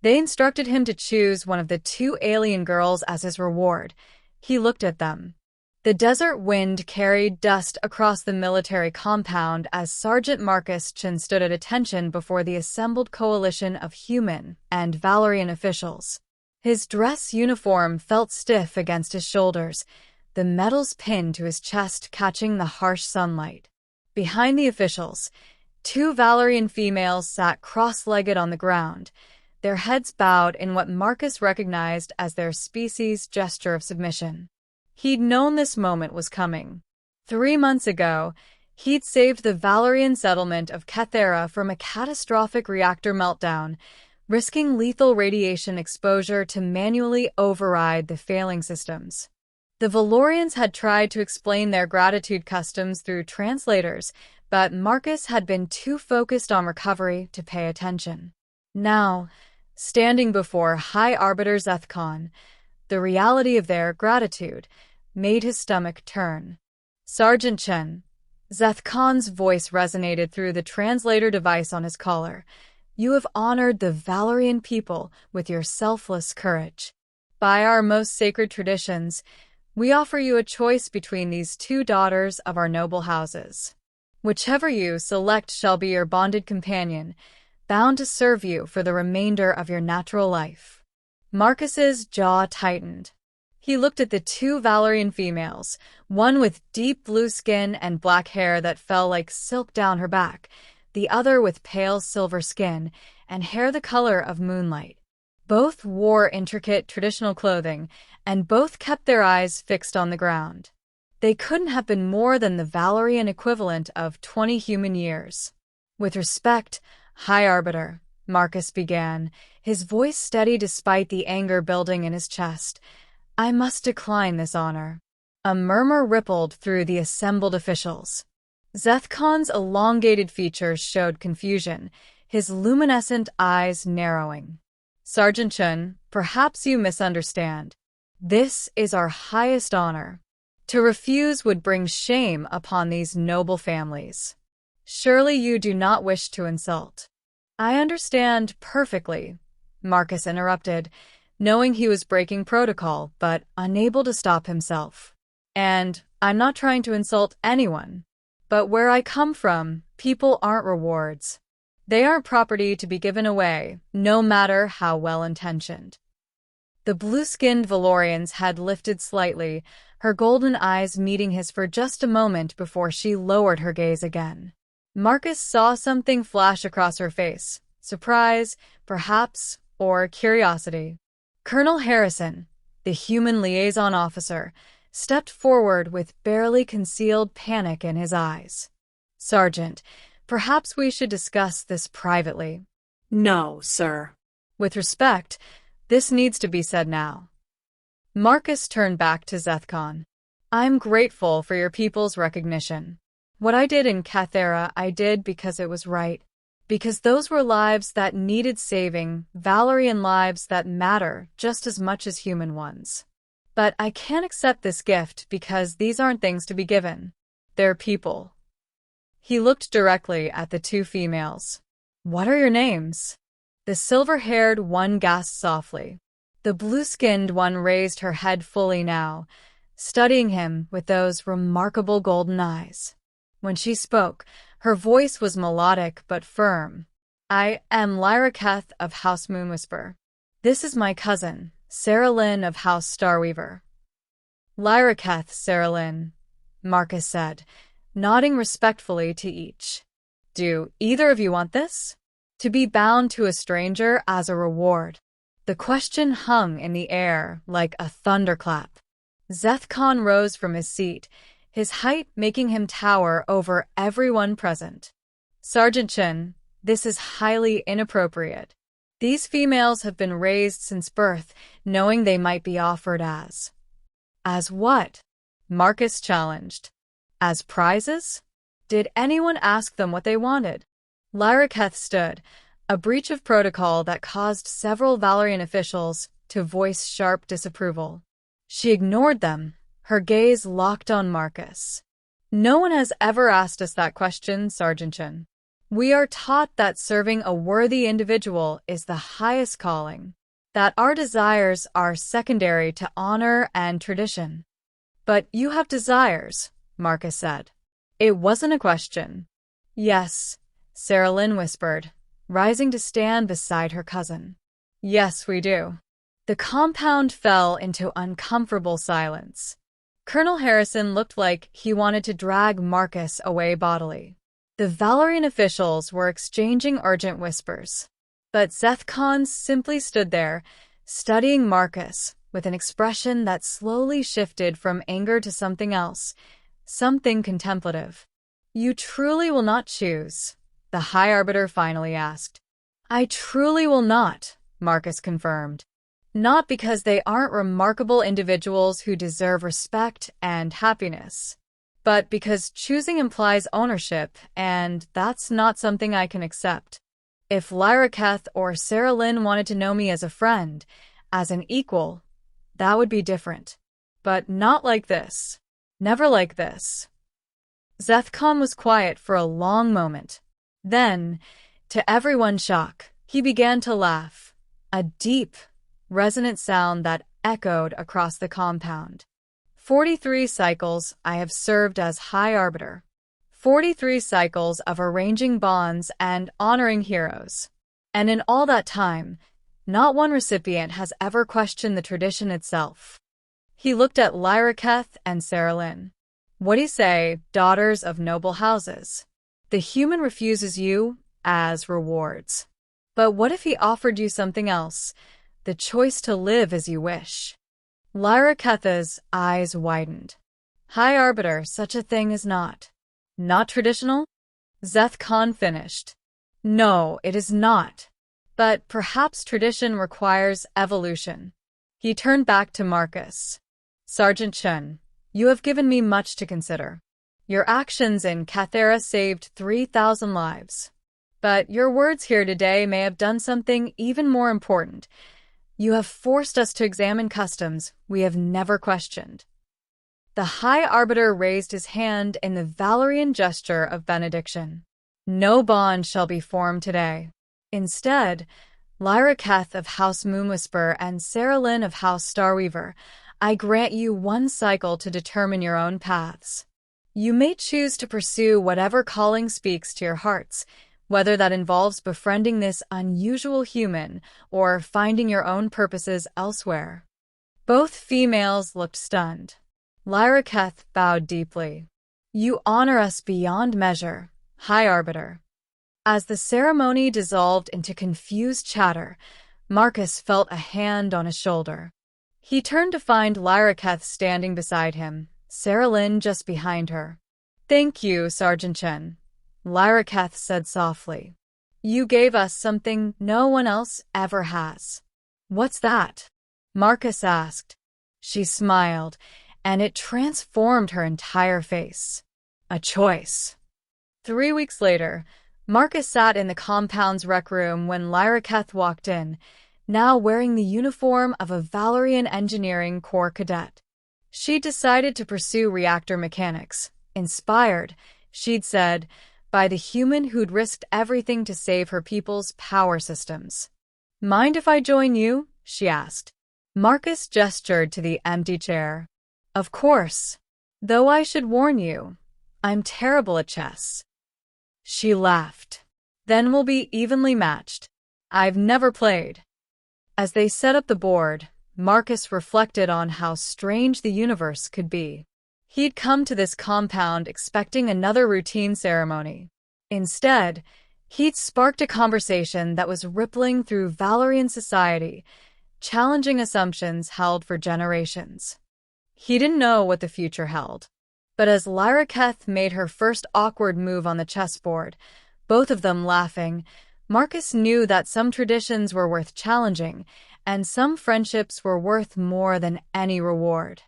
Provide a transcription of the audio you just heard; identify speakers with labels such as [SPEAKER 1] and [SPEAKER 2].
[SPEAKER 1] They instructed him to choose one of the two alien girls as his reward. He looked at them. The desert wind carried dust across the military compound as Sergeant Marcus Chen stood at attention before the assembled coalition of human and Valorian officials. His dress uniform felt stiff against his shoulders, the metals pinned to his chest catching the harsh sunlight. Behind the officials, two Valorian females sat cross-legged on the ground, their heads bowed in what Marcus recognized as their species' gesture of submission. He'd known this moment was coming. 3 months ago, he'd saved the Valorian settlement of Cathera from a catastrophic reactor meltdown, risking lethal radiation exposure to manually override the failing systems. The Valorians had tried to explain their gratitude customs through translators, but Marcus had been too focused on recovery to pay attention. Now, standing before High Arbiter Zethkon, the reality of their gratitude made his stomach turn. Sergeant Chen, Zethkon's voice resonated through the translator device on his collar. You have honored the Valorian people with your selfless courage. By our most sacred traditions, we offer you a choice between these two daughters of our noble houses. Whichever you select shall be your bonded companion, bound to serve you for the remainder of your natural life. Marcus's jaw tightened. He looked at the two Valorian females, one with deep blue skin and black hair that fell like silk down her back, the other with pale silver skin and hair the color of moonlight. Both wore intricate traditional clothing, and both kept their eyes fixed on the ground. They couldn't have been more than the Valorian equivalent of 20 human years. With respect, High Arbiter, Marcus began, his voice steady despite the anger building in his chest. I must decline this honor. A murmur rippled through the assembled officials. Zethkon's elongated features showed confusion, his luminescent eyes narrowing. Sergeant Chen, perhaps you misunderstand. This is our highest honor. To refuse would bring shame upon these noble families. Surely you do not wish to insult. I understand perfectly, Marcus interrupted, knowing he was breaking protocol but unable to stop himself. And I'm not trying to insult anyone. But where I come from, people aren't rewards. They aren't property to be given away, no matter how well-intentioned. The blue-skinned Valorians had lifted slightly, her golden eyes meeting his for just a moment before she lowered her gaze again. Marcus saw something flash across her face, surprise, perhaps, or curiosity. Colonel Harrison, the human liaison officer, stepped forward with barely concealed panic in his eyes. Sergeant, perhaps we should discuss this privately.
[SPEAKER 2] No, sir.
[SPEAKER 1] With respect, this needs to be said now. Marcus turned back to Zethkon. I'm grateful for your people's recognition. What I did in Cathera, I did because it was right. Because those were lives that needed saving, Valorian lives that matter just as much as human ones. But I can't accept this gift because these aren't things to be given. They're people. He looked directly at the two females. What are your names? The silver-haired one gasped softly. The blue-skinned one raised her head fully now, studying him with those remarkable golden eyes. When she spoke, her voice was melodic but firm. I am Lyra Keth of House Moonwhisper. This is my cousin, Sarah Lynn of House Starweaver. Lyra Keth, Sarah Lynn, Marcus said, nodding respectfully to each. Do either of you want this? To be bound to a stranger as a reward. The question hung in the air like a thunderclap. Zethkon rose from his seat, his height making him tower over everyone present. Sergeant Chen, this is highly inappropriate. These females have been raised since birth, knowing they might be offered as what? Marcus challenged. As prizes? Did anyone ask them what they wanted? Lyra Keth stood, a breach of protocol that caused several Valorian officials to voice sharp disapproval. She ignored them, her gaze locked on Marcus. No one has ever asked us that question, Sergeant Chen. We are taught that serving a worthy individual is the highest calling, that our desires are secondary to honor and tradition. But you have desires, Marcus said. It wasn't a question. Yes, Sarah Lynn whispered, rising to stand beside her cousin. Yes, we do. The compound fell into uncomfortable silence. Colonel Harrison looked like he wanted to drag Marcus away bodily. The Valorian officials were exchanging urgent whispers. But Seth Khan simply stood there, studying Marcus with an expression that slowly shifted from anger to something else, something contemplative. You truly will not choose? The High Arbiter finally asked. I truly will not, Marcus confirmed. Not because they aren't remarkable individuals who deserve respect and happiness, but because choosing implies ownership, and that's not something I can accept. If Lyra Keth or Sarah Lynn wanted to know me as a friend, as an equal, that would be different. But not like this. Never like this. Seth Khan was quiet for a long moment. Then, to everyone's shock, he began to laugh. A deep, resonant sound that echoed across the compound. 43 cycles I have served as High Arbiter. 43 cycles of arranging bonds and honoring heroes. And in all that time, not one recipient has ever questioned the tradition itself. He looked at Lyra Keth and Sarah Lynn. What do you say, daughters of noble houses? The human refuses you as rewards. But what if he offered you something else? The choice to live as you wish. Lyra Keth's eyes widened. High Arbiter, such a thing is not. Not traditional? Seth Khan finished. No, it is not. But perhaps tradition requires evolution. He turned back to Marcus. Sergeant Chen, you have given me much to consider. Your actions in Cathera saved 3,000 lives. But your words here today may have done something even more important. You have forced us to examine customs we have never questioned. The High Arbiter raised his hand in the Valorian gesture of benediction. No bond shall be formed today. Instead, Lyra Keth of House Moonwhisper and Sarah Lynn of House Starweaver, I grant you one cycle to determine your own paths. You may choose to pursue whatever calling speaks to your hearts, whether that involves befriending this unusual human or finding your own purposes elsewhere. Both females looked stunned. Lyra Keth bowed deeply. You honor us beyond measure, High Arbiter. As the ceremony dissolved into confused chatter, Marcus felt a hand on his shoulder. He turned to find Lyra Keth standing beside him, Sarah Lynn just behind her. Thank you, Sergeant Chen, Lyra Keth said softly. You gave us something no one else ever has. What's that? Marcus asked. She smiled, and it transformed her entire face. A choice. 3 weeks later, Marcus sat in the compound's rec room when Lyra Keth walked in, now wearing the uniform of a Valorian Engineering Corps cadet. She'd decided to pursue reactor mechanics, inspired, she'd said, by the human who'd risked everything to save her people's power systems. Mind if I join you? She asked. Marcus gestured to the empty chair. Of course. Though I should warn you, I'm terrible at chess. She laughed. Then we'll be evenly matched. I've never played. As they set up the board, Marcus reflected on how strange the universe could be. He'd come to this compound expecting another routine ceremony. Instead, he'd sparked a conversation that was rippling through Valorian society, challenging assumptions held for generations. He didn't know what the future held. But as Lyra Keth made her first awkward move on the chessboard, both of them laughing, Marcus knew that some traditions were worth challenging, and some friendships were worth more than any reward.